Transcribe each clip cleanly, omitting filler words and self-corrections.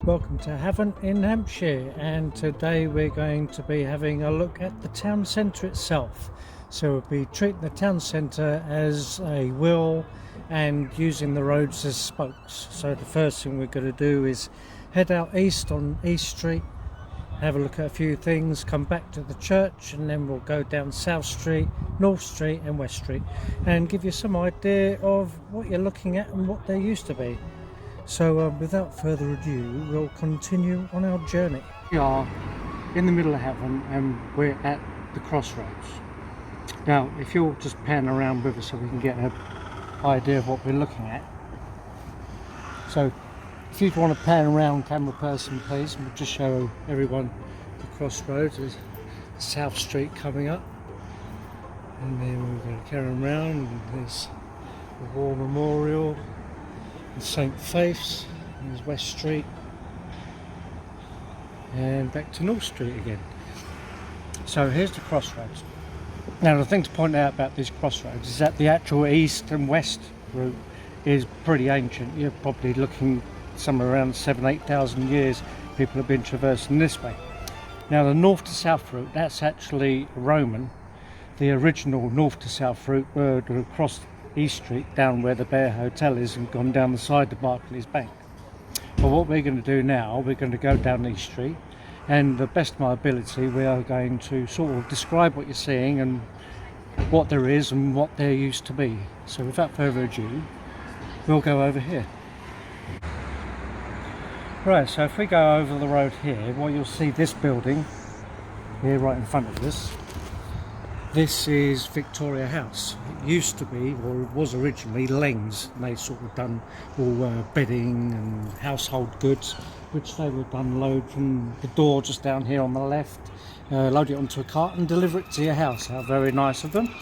Welcome to Havant in Hampshire, and today we're going to be having a look at the town centre itself. So we'll be treating the town centre as a wheel and using the roads as spokes. So the first thing we're going to do is head out east on East Street, have a look at a few things, come back to the church, and then we'll go down South Street, North Street and West Street and give you some idea of what you're looking at and what they used to be. So without further ado, we'll continue on our journey. We are in the middle of Havant and we're at the crossroads. Now if you'll just pan around with us so we can get an idea of what we're looking at. So if you want to pan around, camera person please, and we'll just show everyone the crossroads. There's South Street coming up, and then we're going to carry around, and there's the War Memorial, St Faith's, there's West Street, and back to North Street again. So here's the crossroads. Now the thing to point out about these crossroads is that the actual east and west route is pretty ancient. You're probably looking somewhere around 7,000–8,000 years people have been traversing this way. Now the north to south route, that's actually Roman. The original north to south route were to cross East Street down where the Bear Hotel is and gone down the side of Barclays Bank. But what we're going to do now, we're going to go down East Street, and the best of my ability we are going to sort of describe what you're seeing and what there is and what there used to be. So without further ado, we'll go over here. Right, so if we go over the road here, well, you'll see this building here right in front of us. This is Victoria House. It used to be, or it was originally, Leng's, and they sort of done all bedding and household goods, which they would unload from the door just down here on the left, load it onto a cart and deliver it to your house. How very nice of them.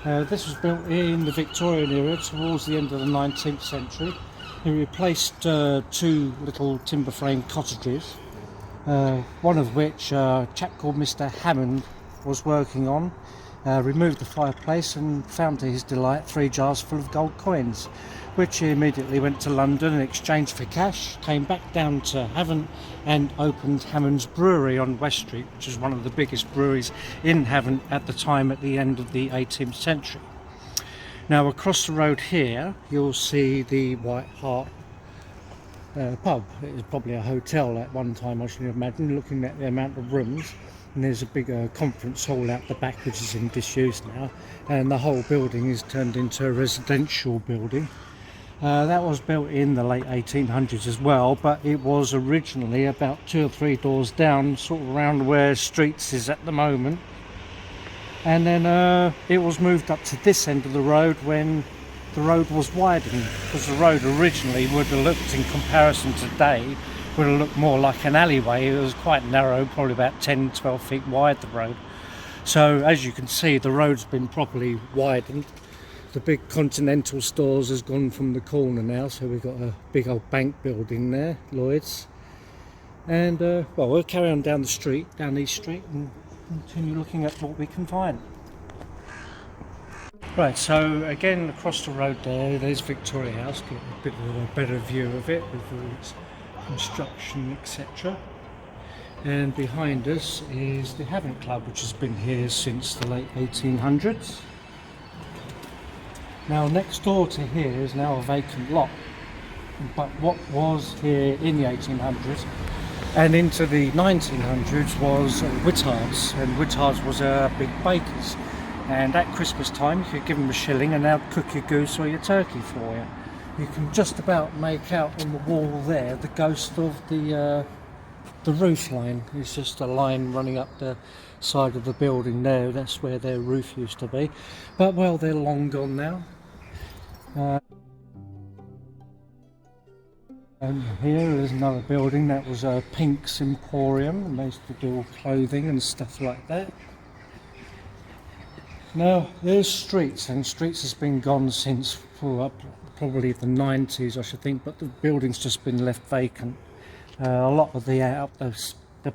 This was built in the Victorian era towards the end of the 19th century. It replaced two little timber frame cottages, one of which a chap called Mr Hammond was working on. Removed the fireplace and found to his delight 3 jars full of gold coins, which he immediately went to London in exchange for cash, came back down to Havant and opened Hammond's Brewery on West Street, which is one of the biggest breweries in Havant at the time, at the end of the 18th century. Now across the road here you'll see the White Hart pub. It was probably a hotel at one time, I should imagine, looking at the amount of rooms. And there's a big conference hall out the back which is in disuse now, and the whole building is turned into a residential building. That was built in the late 1800s as well, but it was originally about 2 or 3 doors down, sort of around where Streets is at the moment. And then it was moved up to this end of the road when the road was widened, because the road originally would have looked, in comparison to today, would have looked more like an alleyway. It was quite narrow, probably about 10–12 feet wide, the road. So as you can see, the road's been properly widened. The big Continental stores has gone from the corner now, so we've got a big old bank building there, Lloyd's. And well, we'll carry on down the street, down East Street, and continue looking at what we can find. Right, so again across the road there's Victoria House. Get a bit of a better view of it with all its construction, etc. And behind us is the Havant Club, which has been here since the late 1800s. Now next door to here is now a vacant lot, but what was here in the 1800s and into the 1900s was Whittards, and Whittards was a big baker's, and at Christmas time you could give them a shilling and they'd cook your goose or your turkey for you. You can just about make out on the wall there the ghost of the roof line. It's just a line running up the side of the building there. That's where their roof used to be, but well, they're long gone now. And here is another building that was a Pink's Emporium, and they used to do all clothing and stuff like that. Now there's Streets, and Streets has been gone since probably the 90s, I should think, but the building's just been left vacant. A lot of the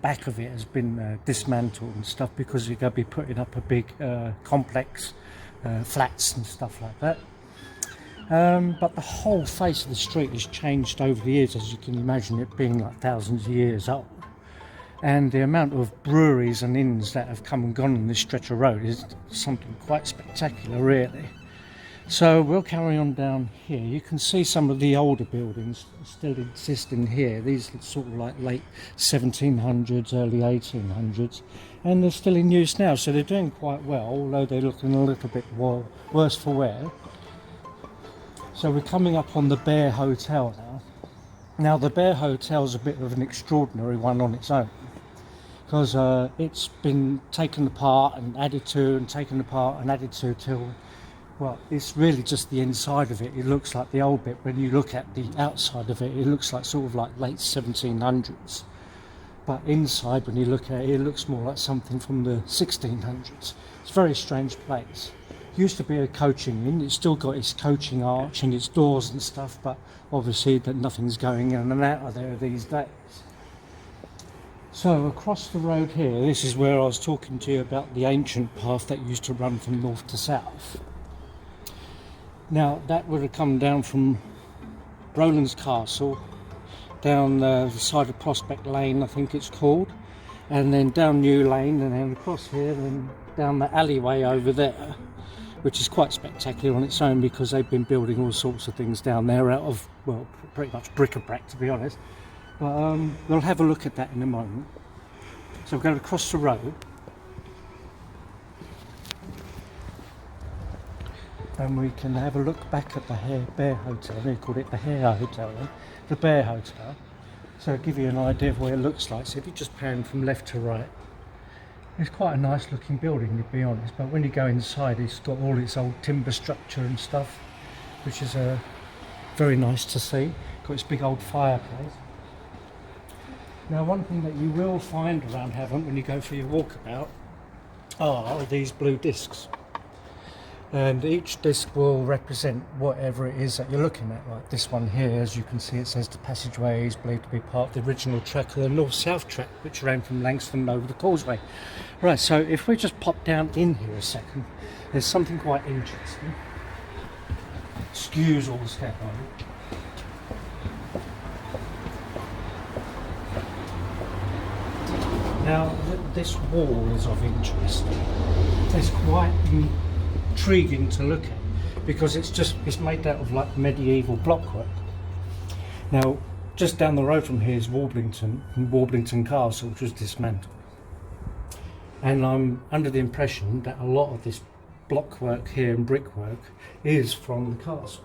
back of it has been dismantled and stuff, because you're going to be putting up a big complex, flats and stuff like that. But the whole face of the street has changed over the years, as you can imagine, it being like thousands of years old. And the amount of breweries and inns that have come and gone on this stretch of road is something quite spectacular, really. So we'll carry on down here. You can see some of the older buildings still exist in here. These are sort of like late 1700s, early 1800s, and they're still in use now. So they're doing quite well, although they're looking a little bit worse for wear. So we're coming up on the Bear Hotel now. Now the Bear Hotel is a bit of an extraordinary one on its own, because it's been taken apart and added to, and taken apart and added to till, well, it's really just the inside of it. It looks like the old bit. When you look at the outside of it, it looks like sort of like late 1700s. But inside, when you look at it, it looks more like something from the 1600s. It's a very strange place. Used to be a coaching inn. It's still got its coaching arch and its doors and stuff, but obviously that nothing's going in and out of there these days. So across the road here, this is where I was talking to you about the ancient path that used to run from north to south. Now that would have come down from Rowland's Castle, down the side of Prospect Lane, I think it's called, and then down New Lane, and then across here, and down the alleyway over there, which is quite spectacular on its own, because they've been building all sorts of things down there out of, well, pretty much bric-a-brac, to be honest. But we'll have a look at that in a moment. So we're going to cross the road. And we can have a look back at the Bear Hotel. They called it the Hare Hotel, then. The Bear Hotel. So I'll give you an idea of what it looks like. So if you just pan from left to right, it's quite a nice looking building, to be honest. But when you go inside, it's got all its old timber structure and stuff, which is very nice to see. Got its big old fireplace. Now, one thing that you will find around Havant when you go for your walkabout are these blue discs. And each disc will represent whatever it is that you're looking at. Like this one here, as you can see, it says the passageway is believed to be part of the original track of the north-south track, which ran from Langston over the causeway. Right, so if we just pop down in here a second, there's something quite interesting. Excuse all the step on. Now, this wall is of interest. It's quite intriguing to look at, because it's made out of like medieval blockwork. Now, just down the road from here is Warblington Castle, which was dismantled. And I'm under the impression that a lot of this blockwork here and brickwork is from the castle.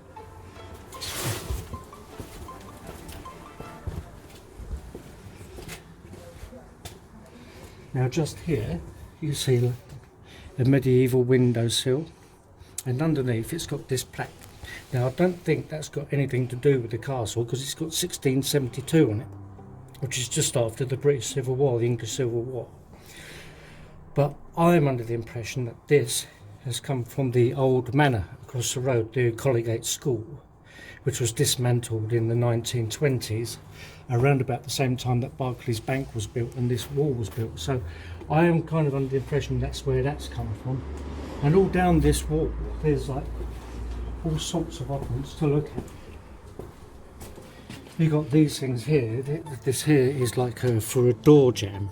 Now just here you see a medieval windowsill, and underneath it's got this plaque. Now I don't think that's got anything to do with the castle, because it's got 1672 on it, which is just after the British Civil War, the English Civil War. But I'm under the impression that this has come from the old manor across the road, the Collegate School, which was dismantled in the 1920s, around about the same time that Barclays Bank was built and this wall was built. So I am kind of under the impression that's where that's come from. And all down this wall, there's like all sorts of oddments to look at. You got these things here. This here is like for a door jamb.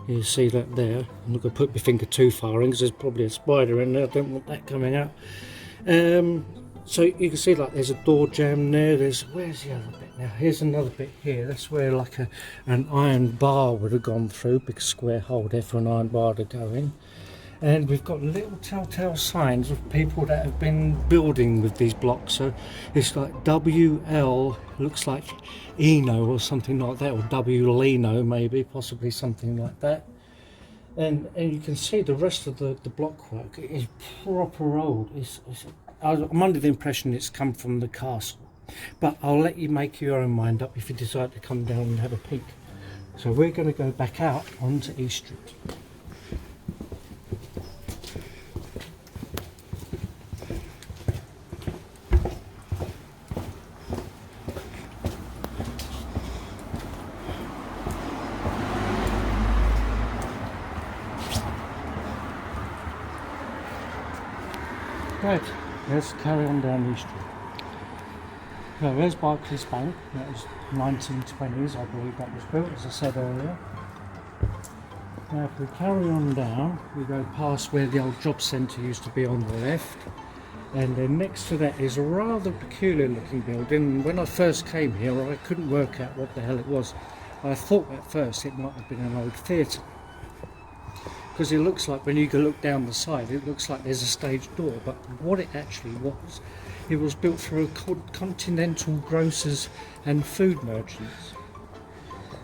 You see that there. I'm not going to put my finger too far in, because there's probably a spider in there. I don't want that coming out. So you can see like there's a door jamb there. Where's the other bit now? Here's another bit here. That's where like an iron bar would have gone through. Big square hole there for an iron bar to go in. And we've got little telltale signs of people that have been building with these blocks. So it's like WL, looks like Eno or something like that, or W Leno maybe, possibly something like that. And you can see the rest of the blockwork is proper old. I'm under the impression it's come from the castle, but I'll let you make your own mind up if you decide to come down and have a peek. So we're going to go back out onto East Street. Right, let's carry on down East Street. So there's Barclays Bank. That was 1920s, I believe that was built, as I said earlier. Now if we carry on down, we go past where the old job centre used to be on the left, and then next to that is a rather peculiar looking building. When I first came here I couldn't work out what the hell it was. I thought at first it might have been an old theatre, because it looks like when you go look down the side it looks like there's a stage door, but what it actually was, it was built for a continental grocers and food merchants.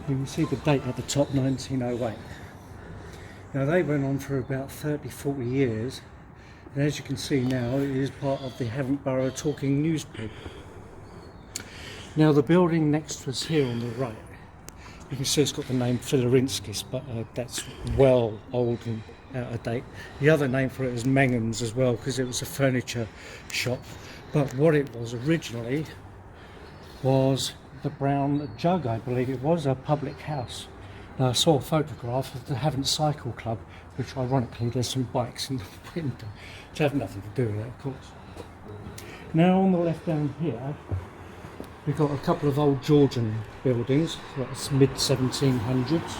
You can see the date at the top, 1908. Now they went on for about 30-40 years, and as you can see now it is part of the Havant Borough Talking newspaper. Now the building next to us here on the right, you can see it's got the name Filarinskis, but that's well old and out of date. The other name for it is Mangham's as well, because it was a furniture shop. But what it was originally was the Brown Jug, I believe it was, a public house. Now I saw a photograph of the Havant Cycle Club, which ironically there's some bikes in the window, which have nothing to do with it, of course. Now on the left down here, we've got a couple of old Georgian buildings, that's mid-1700s.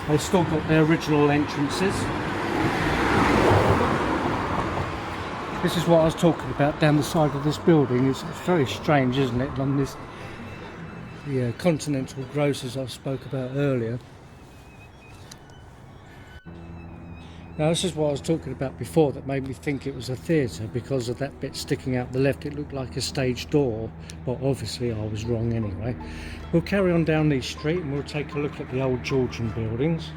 They've still got their original entrances. This is what I was talking about down the side of this building. It's very strange, isn't it, on this continental grocers I spoke about earlier. Now this is what I was talking about before that made me think it was a theatre, because of that bit sticking out the left. It looked like a stage door, but obviously I was wrong anyway. We'll carry on down this street and we'll take a look at the old Georgian buildings,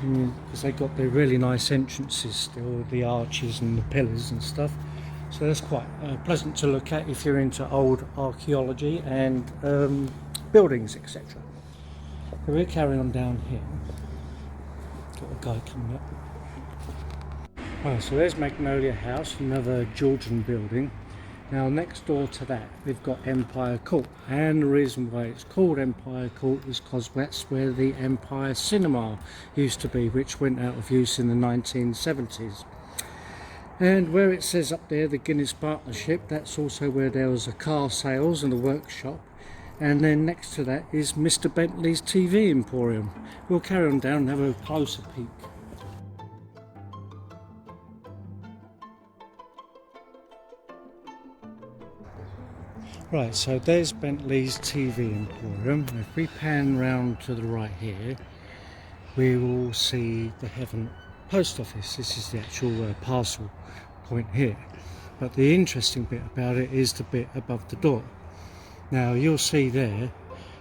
because they've got the really nice entrances still, the arches and the pillars and stuff. So that's quite pleasant to look at if you're into old archaeology and buildings, etc. So we're carrying on down here. Got a guy coming up. Well, so there's Magnolia House, another Georgian building. Now next door to that we've got Empire Court, and the reason why it's called Empire Court is because that's where the Empire Cinema used to be, which went out of use in the 1970s. And where it says up there the Guinness Partnership, that's also where there was a car sales and a workshop. And then next to that is Mr. Bentley's TV Emporium. We'll carry on down and have a closer peek. Right, so there's Bentley's TV Emporium. If we pan round to the right here, we will see the Havant Post Office. This is the actual parcel point here. But the interesting bit about it is the bit above the door. Now you'll see there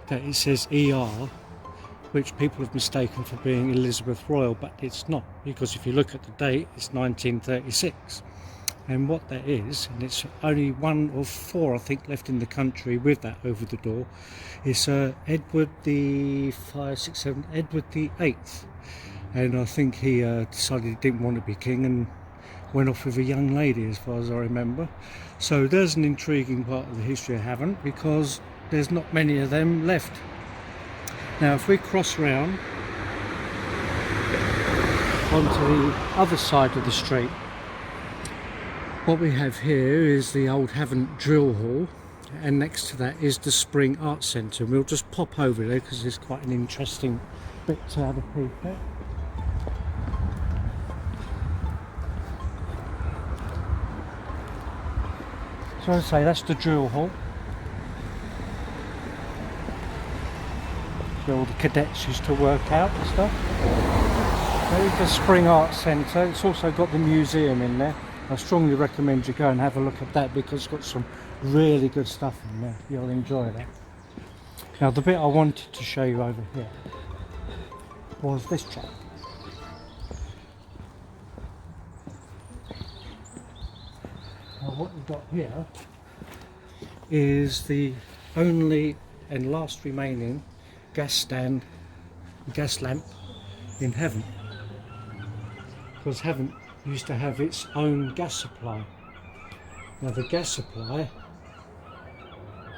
that it says ER, which people have mistaken for being Elizabeth Royal, but it's not, because if you look at the date, it's 1936. And what that is, and it's only one of four I think left in the country with that over the door, is Edward the Edward the 8th. And I think he decided he didn't want to be king and went off with a young lady, as far as I remember. So there's an intriguing part of the history of Havant, because there's not many of them left. Now if we cross round onto the other side of the street, what we have here is the old Havant Drill Hall, and next to that is the Spring Art Centre. We'll just pop over there because it's quite an interesting bit to have a peek at. So as I say, that's the Drill Hall. Where all the cadets used to work out and stuff. There's the Spring Art Centre. It's also got the museum in there. I strongly recommend you go and have a look at that, because it's got some really good stuff in there. You'll enjoy that. Now the bit I wanted to show you over here was this chap. Now what we've got here is the only and last remaining gas lamp in Havant, because Havant used to have its own gas supply. Now the gas supply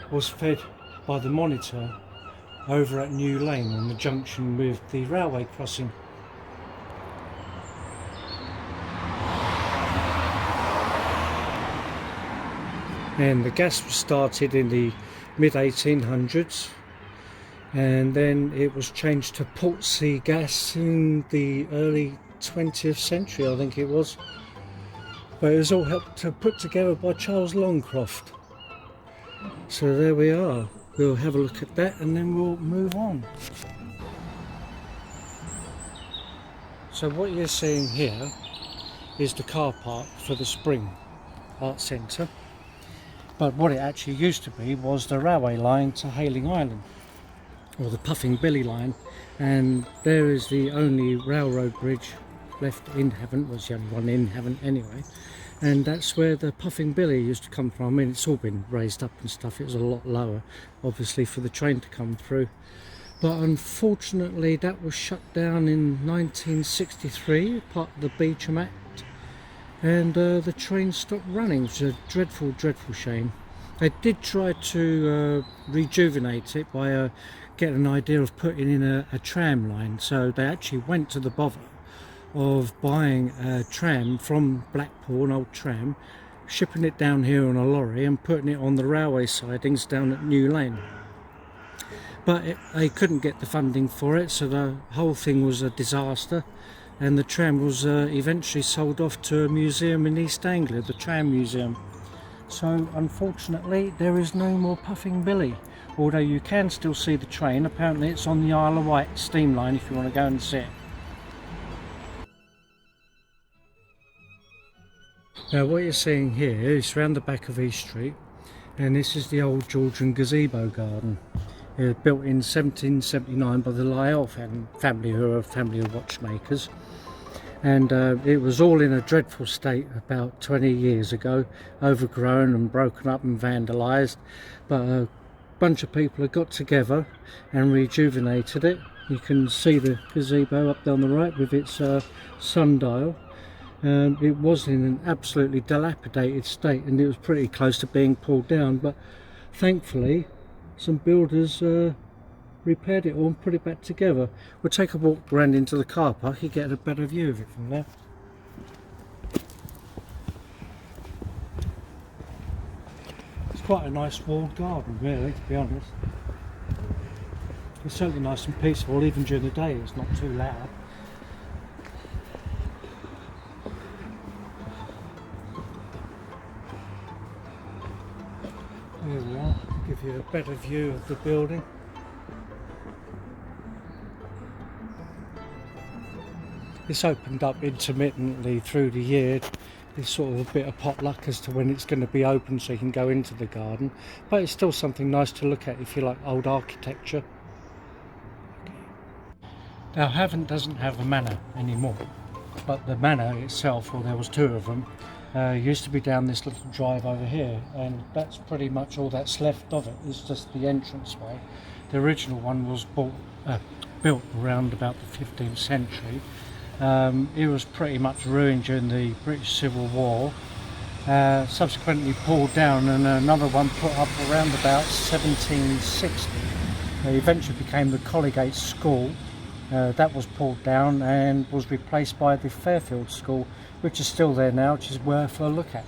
was fed by the Monitor over at New Lane on the junction with the railway crossing. and the gas was started in the mid 1800s, and then it was changed to Portsea gas in the early 20th century, I think it was. But it was all helped to put together by Charles Longcroft. So there we are. We'll have a look at that and then we'll move on. So what you're seeing here is the car park for the Spring Art Centre. But what it actually used to be was the railway line to Hayling Island, or the Puffing Billy line, and there is the only railroad bridge left in Havant, was the only one in Havant anyway, and that's where the Puffing Billy used to come from. I mean, it's all been raised up and stuff. It was a lot lower, obviously, for the train to come through, but unfortunately that was shut down in 1963, part of the Beecham Act, and the train stopped running, which is a dreadful shame. They did try to rejuvenate it by getting an idea of putting in a tram line, so they actually went to the bother of buying a tram from Blackpool, an old tram, shipping it down here on a lorry and putting it on the railway sidings down at New Lane. But they couldn't get the funding for it, so the whole thing was a disaster, and the tram was eventually sold off to a museum in East Anglia, the Tram Museum. So unfortunately there is no more Puffing Billy, although you can still see the train. Apparently it's on the Isle of Wight steam line if you want to go and see it. Now what you're seeing here is round the back of East Street, and this is the old Georgian gazebo garden. It was built in 1779 by the Lyell family, who are a family of watchmakers, and it was all in a dreadful state about 20 years ago, overgrown and broken up and vandalised, but a bunch of people have got together and rejuvenated it. You can see the gazebo up down the right with its sundial. It was in an absolutely dilapidated state, and it was pretty close to being pulled down, but thankfully some builders repaired it all and put it back together. We'll take a walk around into the car park. You get a better view of it from there. It's quite a nice walled garden, really, to be honest. It's certainly nice and peaceful, even during the day. It's not too loud. There we are, give you a better view of the building. It's opened up intermittently through the year. It's sort of a bit of potluck as to when it's going to be open, so you can go into the garden, but it's still something nice to look at if you like old architecture. Now Havant doesn't have a manor anymore, but the manor itself, well, there was two of them, used to be down this little drive over here, and that's pretty much all that's left of it. It's just the entranceway. The original one was built around about the 15th century. It was pretty much ruined during the British Civil War, subsequently pulled down, and another one put up around about 1760. It eventually became the Collegate School. That was pulled down and was replaced by the Fairfield School, which is still there now, which is worth a look at.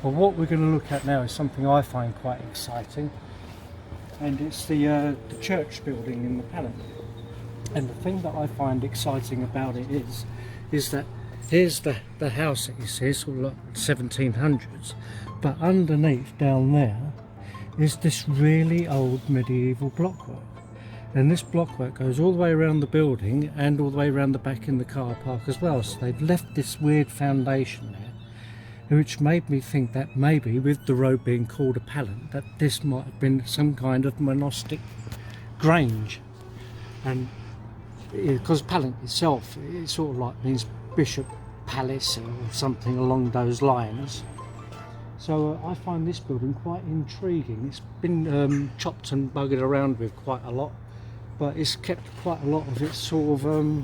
But what we're going to look at now is something I find quite exciting, and it's the church building in the Palais. And the thing that I find exciting about it is that here's the house that you see, it's all like 1700s, but underneath down there is this really old medieval blockwork. And this blockwork goes all the way around the building and all the way around the back in the car park as well. So they've left this weird foundation there, which made me think that maybe, with the road being called a Palais, that this might have been some kind of monastic grange. And because Palais itself, it sort of like means bishop palace or something along those lines. So I find this building quite intriguing. It's been chopped and buggered around with quite a lot, but it's kept quite a lot of its sort of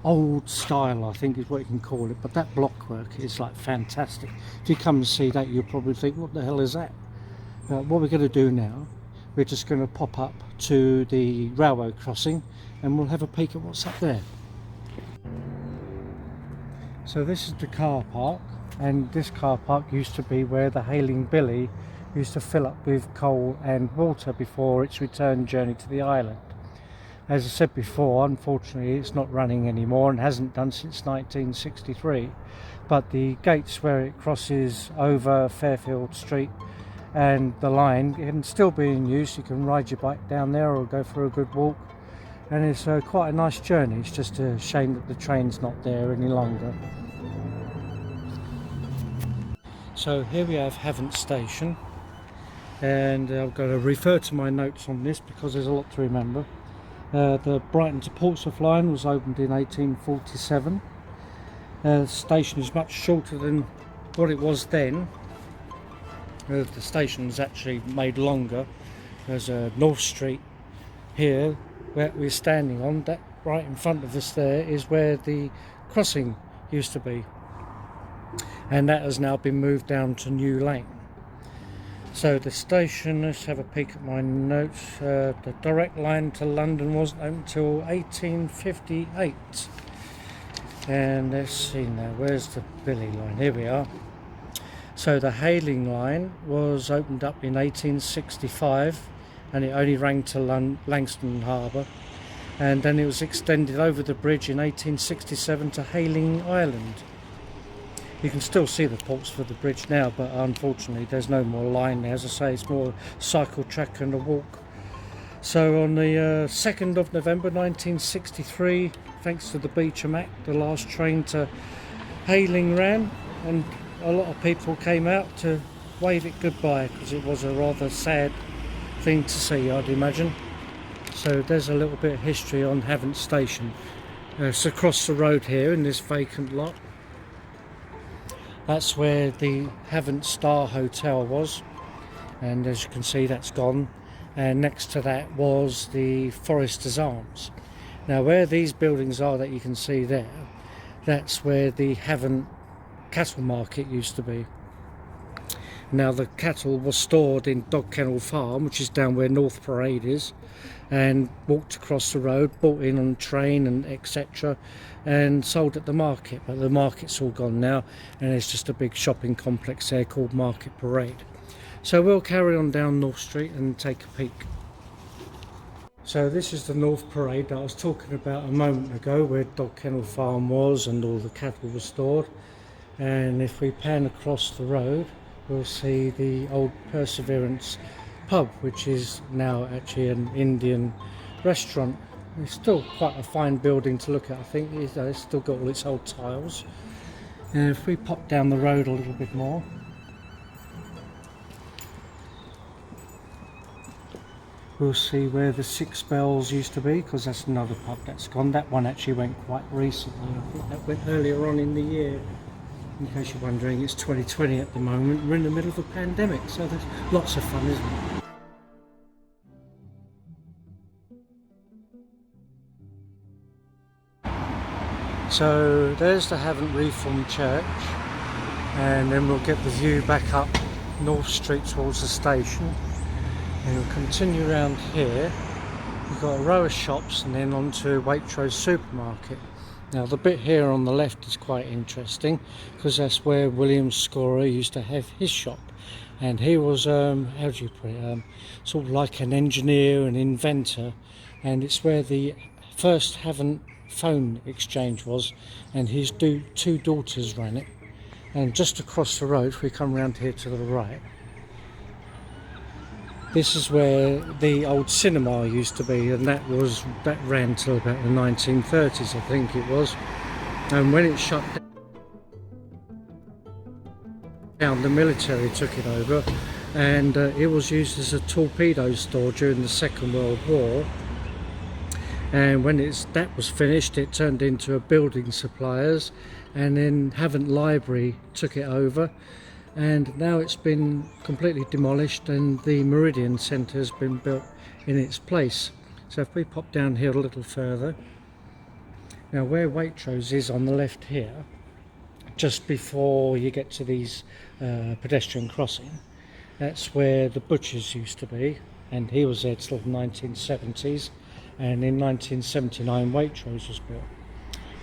old style, I think is what you can call it. But that blockwork is like fantastic. If you come and see that, you'll probably think, what the hell is that? What we're going to do now, we're just going to pop up to the railway crossing and we'll have a peek at what's up there. So this is the car park, and this car park used to be where the Hayling Billy used to fill up with coal and water before its return journey to the island. As I said before, unfortunately it's not running anymore and hasn't done since 1963, but the gates where it crosses over Fairfield Street and the line can still be in use. You can ride your bike down there or go for a good walk, and it's quite a nice journey. It's just a shame that the train's not there any longer. So here we have Havant Station, and I've got to refer to my notes on this because there's a lot to remember. The Brighton to Portsmouth line was opened in 1847. The station is much shorter than what it was then. The station was actually made longer. There's a North Street here where we're standing on. That right in front of us there is where the crossing used to be, and that has now been moved down to New Lane. So the station, let's have a peek at my notes. The direct line to London wasn't open until 1858. And let's see now, where's the Billy line? Here we are. So the Hayling line was opened up in 1865, and it only ran to Langstone Harbour. And then it was extended over the bridge in 1867 to Hayling Island. You can still see the Portsmouth Bridge now, but unfortunately there's no more line there. As I say, it's more a cycle track and a walk. So on the 2nd of November 1963, thanks to the Beecham Act, the last train to Hayling ran, and a lot of people came out to wave it goodbye because it was a rather sad thing to see, I'd imagine. So there's a little bit of history on Havant Station. It's across the road here in this vacant lot. That's where the Havant Star Hotel was, and as you can see that's gone, and next to that was the Foresters Arms. Now where these buildings are that you can see there, that's where the Havant cattle market used to be. Now the cattle was stored in Dog Kennel Farm, which is down where North Parade is, and walked across the road, bought in on train and etc, and sold at the market. But the market's all gone now, and it's just a big shopping complex there called Market Parade. So we'll carry on down North Street and take a peek. So this is the North Parade that I was talking about a moment ago, where Dog Kennel Farm was and all the cattle were stored. And if we pan across the road, we'll see the old Perseverance pub, which is now actually an Indian restaurant. It's still quite a fine building to look at, I think. It's still got all its old tiles. And if we pop down the road a little bit more, we'll see where the Six Bells used to be, because that's another pub that's gone. That one actually went quite recently. I think that went earlier on in the year. In case you're wondering, it's 2020 at the moment. We're in the middle of a pandemic, so there's lots of fun, isn't it? So there's the Havant Reformed Church, and then we'll get the view back up North Street towards the station, and we'll continue around here. We've got a row of shops and then on to Waitrose Supermarket. Now the bit here on the left is quite interesting, because that's where William Scorer used to have his shop, and he was how do you put it, sort of like an engineer, an inventor, and it's where the first Havant phone exchange was, and his two daughters ran it. And just across the road, if we come around here to the right, this is where the old cinema used to be, and that ran till about the 1930s, I think it was. And when it shut down, the military took it over, and it was used as a torpedo store during the Second World War. And when that was finished, it turned into a building suppliers, and then Havant Library took it over, and now it's been completely demolished and the Meridian Centre has been built in its place. So if we pop down here a little further, now where Waitrose is on the left here, just before you get to these pedestrian crossing, that's where the butchers used to be, and he was there till the 1970s. And in 1979 Waitrose was built.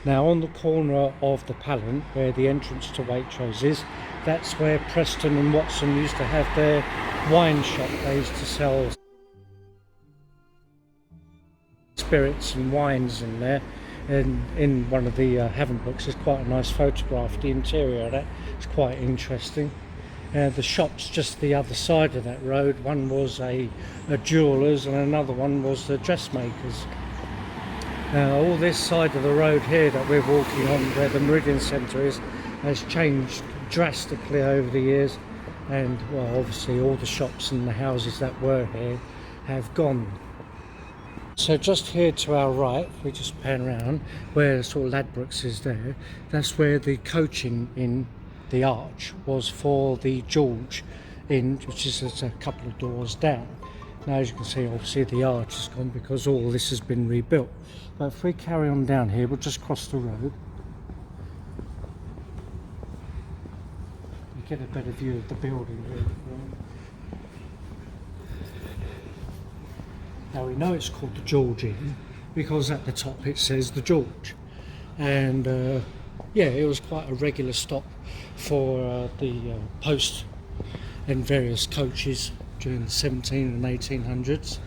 Now on the corner of the Palant, where the entrance to Waitrose is, that's where Preston and Watson used to have their wine shop. They used to sell spirits and wines in there. And in one of the Havant books, there's quite a nice photograph of the interior of that. It's quite interesting. The shops just the other side of that road. One was a jeweller's and another one was the dressmakers. All this side of the road here that we're walking on, where the Meridian Centre is, has changed drastically over the years. And well, obviously all the shops and the houses that were here have gone. So just here to our right, if we just pan around, where sort of Ladbrokes is there, that's where the coaching in the arch was for the George Inn, which is just a couple of doors down. Now as you can see, obviously the arch is gone because all this has been rebuilt. But if we carry on down here, we'll just cross the road. You get a better view of the building here. Now we know it's called the George Inn because at the top it says the George, and yeah, it was quite a regular stop for the post and various coaches during the 17 and 1800s.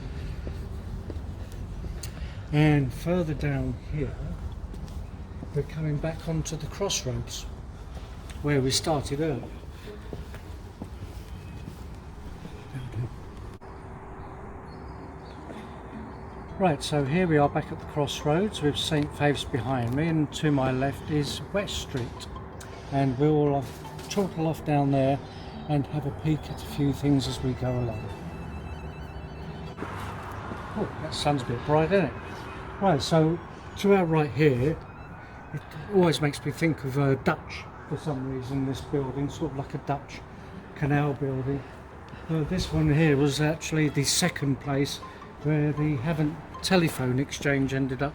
And further down here we're coming back onto the crossroads where we started earlier. Right, so here we are back at the crossroads with St Faith's behind me, and to my left is West Street, and we'll chortle off down there and have a peek at a few things as we go along. Oh, that sun's a bit bright, isn't it? Right, so to our right here, it always makes me think of Dutch for some reason, this building, sort of like a Dutch canal building. This one here was actually the second place where the Havant telephone exchange ended up.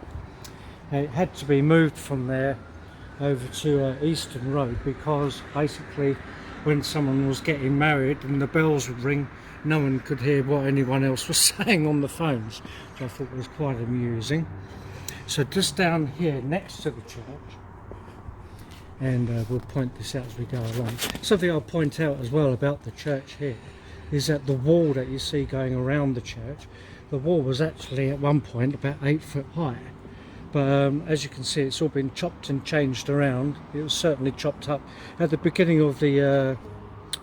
It had to be moved from there over to Eastern Road because basically when someone was getting married and the bells would ring, no one could hear what anyone else was saying on the phones, which I thought was quite amusing. So just down here next to the church, and we'll point this out as we go along. Something I'll point out as well about the church here is that the wall that you see going around the church, the wall was actually at one point about 8 foot high, but as you can see it's all been chopped and changed around. It was certainly chopped up at the beginning of the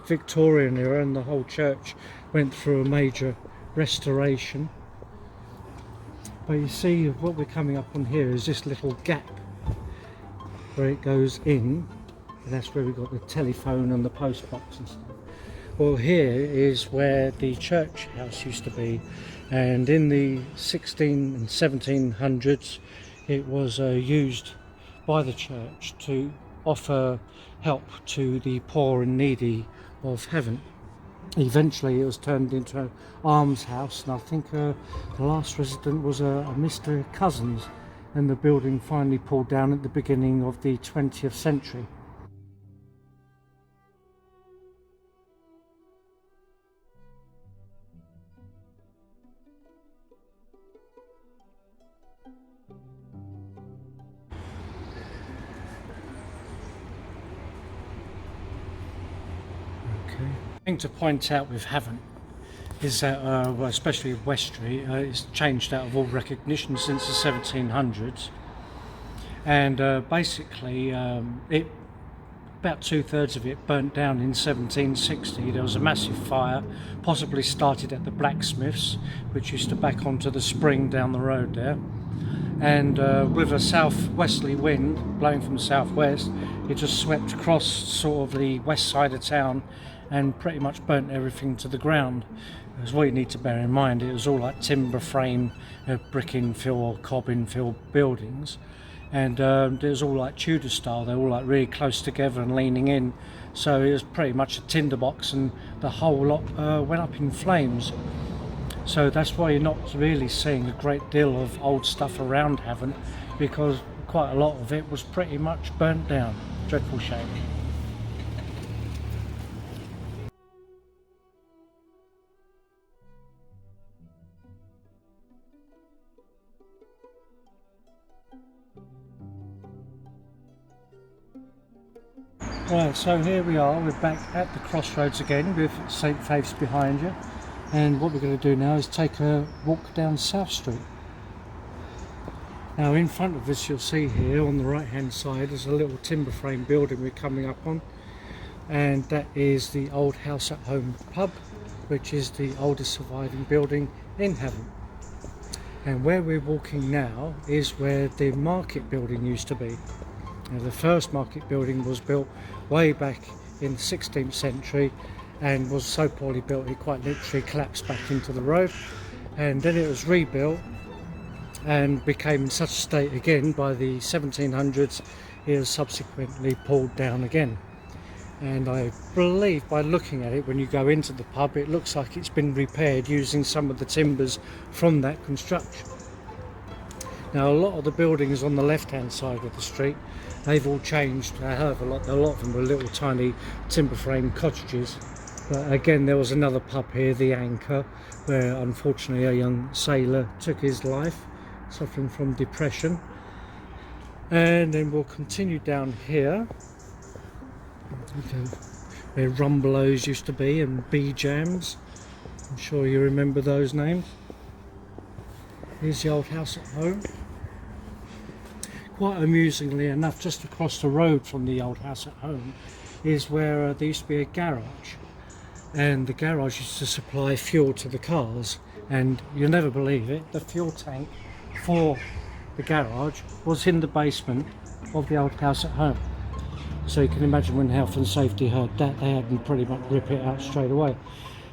Victorian era, and the whole church went through a major restoration. But you see what we're coming up on here is this little gap where it goes in, and that's where we've got the telephone and the post box and stuff. Well, here is where the church house used to be, and in the 16 and 1700s it was used by the church to offer help to the poor and needy of Havant. Eventually it was turned into an almshouse, and I think the last resident was a Mr. Cousins, and the building finally pulled down at the beginning of the 20th century. Thing to point out with Havant is that, well, especially with West Street, it's changed out of all recognition since the 1700s, and basically about 2/3 of it burnt down in 1760. There was a massive fire, possibly started at the blacksmiths, which used to back onto the spring down the road there, and with a southwesterly wind blowing from the southwest, it just swept across sort of the west side of town and pretty much burnt everything to the ground. Because what you need to bear in mind, it was all like timber frame, brick infill or cob infill buildings, and it was all like Tudor style. They're all like really close together and leaning in, so it was pretty much a tinderbox, and the whole lot went up in flames. So that's why you're not really seeing a great deal of old stuff around Havant, because quite a lot of it was pretty much burnt down. Dreadful shame. Right, so here we are, we're back at the crossroads again with St Faith's behind you, and what we're going to do now is take a walk down South Street. Now in front of us you'll see here on the right hand side there's a little timber frame building we're coming up on, and that is the old House at Home pub, which is the oldest surviving building in Havant. And where we're walking now is where the market building used to be. Now, the first market building was built way back in the 16th century and was so poorly built it quite literally collapsed back into the road, and then it was rebuilt and became in such a state again by the 1700s. It was subsequently pulled down again, and I believe by looking at it when you go into the pub it looks like it's been repaired using some of the timbers from that construction. Now a lot of the buildings on the left hand side of the street, they've all changed a hell of a lot. A lot of them were little tiny timber frame cottages, but again there was another pub here, the Anchor, where unfortunately a young sailor took his life suffering from depression. And then we'll continue down here where Rumbelows used to be and Bee Jams. I'm sure you remember those names. Here's the old House at Home. Quite amusingly enough, just across the road from the old House at Home is where there used to be a garage, and the garage used to supply fuel to the cars, and you'll never believe it, the fuel tank for the garage was in the basement of the old House at Home. So you can imagine when health and safety heard that, they had to pretty much rip it out straight away.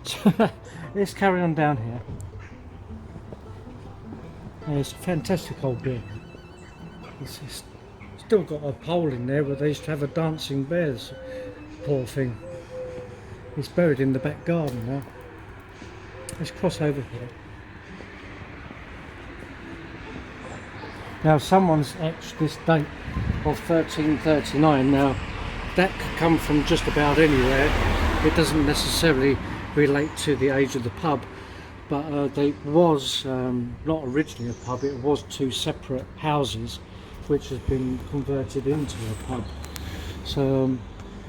So let's carry on down here. It's a fantastic old building. It's still got a pole in there where they used to have a dancing bear, this poor thing. It's buried in the back garden now. Let's cross over here. Now someone's etched this date of 1339. Now that could come from just about anywhere. It doesn't necessarily relate to the age of the pub, but it was not originally a pub, it was two separate houses which has been converted into a pub. So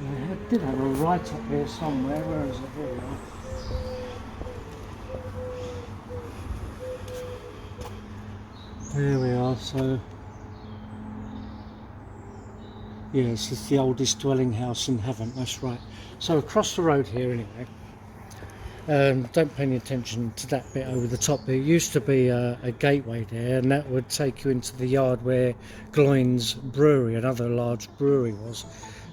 I did have a right up here somewhere. Where is it? Here we are. There we are. So yes, it's the oldest dwelling house in Havant, that's right. So across the road here anyway, don't pay any attention to that bit over the top. There used to be a gateway there, and that would take you into the yard where Gloyn's Brewery, another large brewery, was.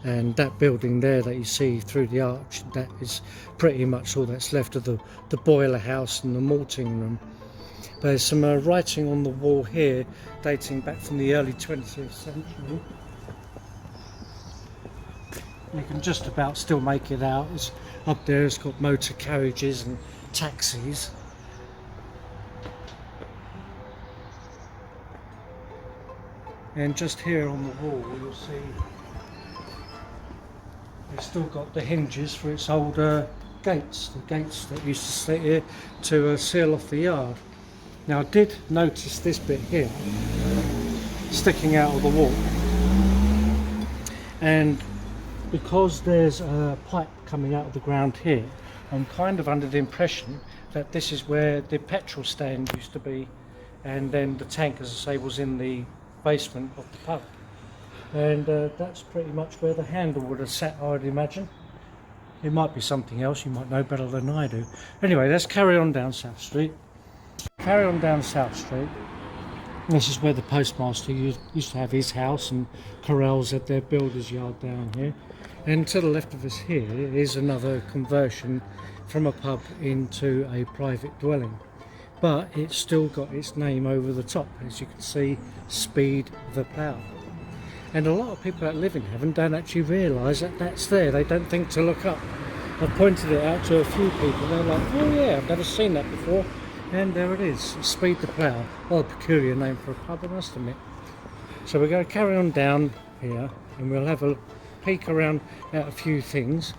And that building there that you see through the arch, that is pretty much all that's left of the boiler house and the malting room. There's some writing on the wall here dating back from the early 20th century. You can just about still make it out. It's up there, it's got motor carriages and taxis. And just here on the wall you'll see it's still got the hinges for its old gates, the gates that used to sit here to seal off the yard. Now I did notice this bit here sticking out of the wall, and because there's a pipe coming out of the ground here, I'm kind of under the impression that this is where the petrol stand used to be, and then the tank, as I say, was in the basement of the pub. And that's pretty much where the handle would have sat, I'd imagine. It might be something else, you might know better than I do. Anyway, let's carry on down South Street. Carry on down South Street. This is where the postmaster used to have his house, and corrals at their builder's yard down here. And to the left of us here is another conversion from a pub into a private dwelling. But it's still got its name over the top, as you can see, Speed the Plough. And a lot of people that live in Havant don't actually realise that that's there. They don't think to look up. I've pointed it out to a few people. They're like, oh yeah, I've never seen that before. And there it is, Speed the Plough. Well, a peculiar name for a pub, I must admit. So we're going to carry on down here, and we'll have a peek around at a few things.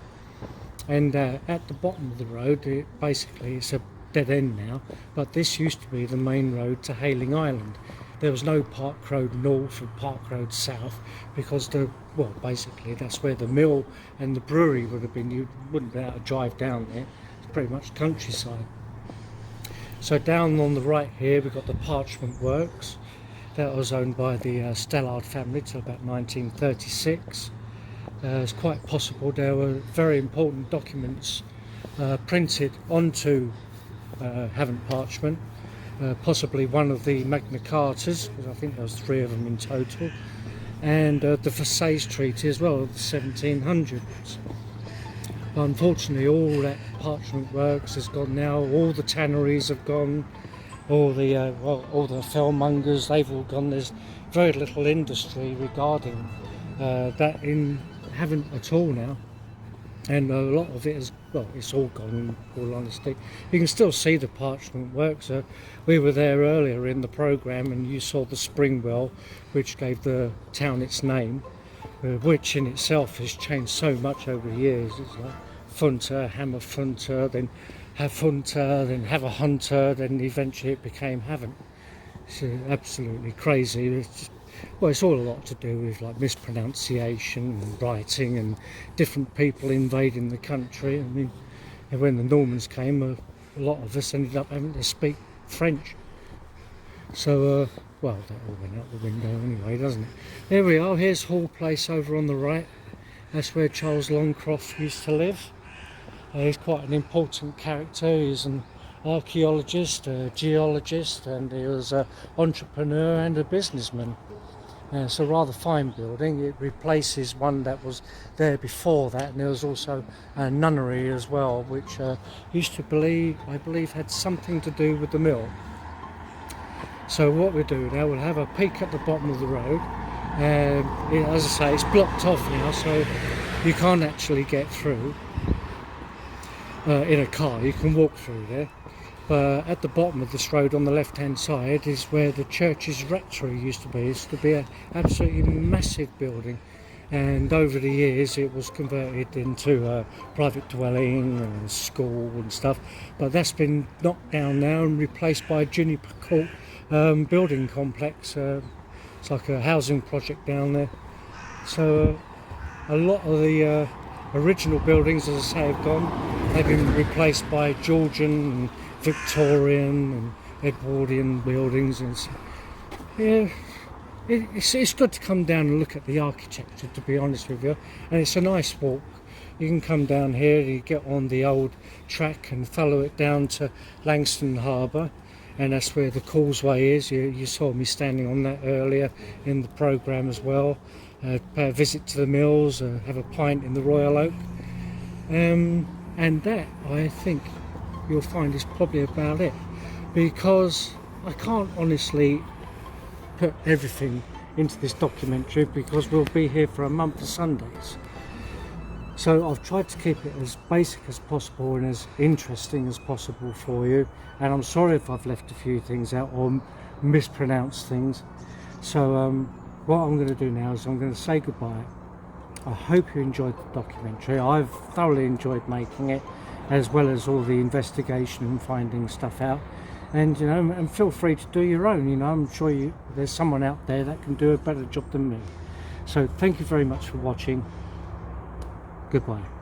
And at the bottom of the road, basically it's a dead end now, but this used to be the main road to Hayling Island. there was no Park Road North and Park Road South, because basically that's where the mill and the brewery would have been. You wouldn't be able to drive down there. It's pretty much countryside. So down on the right here we've got the Parchment Works. That was owned by the Stallard family till about 1936. It's quite possible there were very important documents printed onto Havant parchment, possibly one of the Magna Cartas, because I think there was 3 of them in total, and the Versailles Treaty as well of the 1700s. But unfortunately all that parchment works has gone now, all the tanneries have gone, all the fellmongers, they've all gone. There's very little industry regarding that in Havant at all now, and a lot of it is, it's all gone in all honesty. You can still see the parchment works. We were there earlier in the programme and you saw the spring well which gave the town its name, which in itself has changed so much over the years. It's like Funter, Hammerfunter, then Havunter, then Havahunter, then eventually it became Havant. It's absolutely crazy. It's all a lot to do with like mispronunciation and writing and different people invading the country. I mean, when the Normans came, a lot of us ended up having to speak French. So, that all went out the window anyway, doesn't it? There we are, here's Hall Place over on the right. That's where Charles Longcroft used to live. He's quite an important character. He's an archaeologist, a geologist, and he was an entrepreneur and a businessman. It's a rather fine building. It replaces one that was there before that, and there was also a nunnery as well, which used to I believe had something to do with the mill. So what we'll do now, we'll have a peek at the bottom of the road. As I say, it's blocked off now, so you can't actually get through in a car. You can walk through there. But at the bottom of this road on the left hand side is where the church's rectory used to be. It used to be an absolutely massive building, and over the years it was converted into a private dwelling and school and stuff, but that's been knocked down now and replaced by a Juniper Court building complex. It's like a housing project down there. So a lot of the original buildings, as I say, have gone. They've been replaced by Georgian and Victorian and Edwardian buildings, and it's good to come down and look at the architecture, to be honest with you, and it's a nice walk. You can come down here, you get on the old track and follow it down to Langston Harbour, and that's where the causeway is. You saw me standing on that earlier in the programme as well. Pay a visit to the mills, have a pint in the Royal Oak, and that, I think, you'll find is probably about it, because I can't honestly put everything into this documentary because we'll be here for a month of Sundays. So I've tried to keep it as basic as possible and as interesting as possible for you, and I'm sorry if I've left a few things out or mispronounced things. So what I'm going to do now is I'm going to say goodbye. I hope you enjoyed the documentary. I've thoroughly enjoyed making it, as well as all the investigation and finding stuff out, and and feel free to do your own. I'm sure there's someone out there that can do a better job than me. So thank you very much for watching. Goodbye.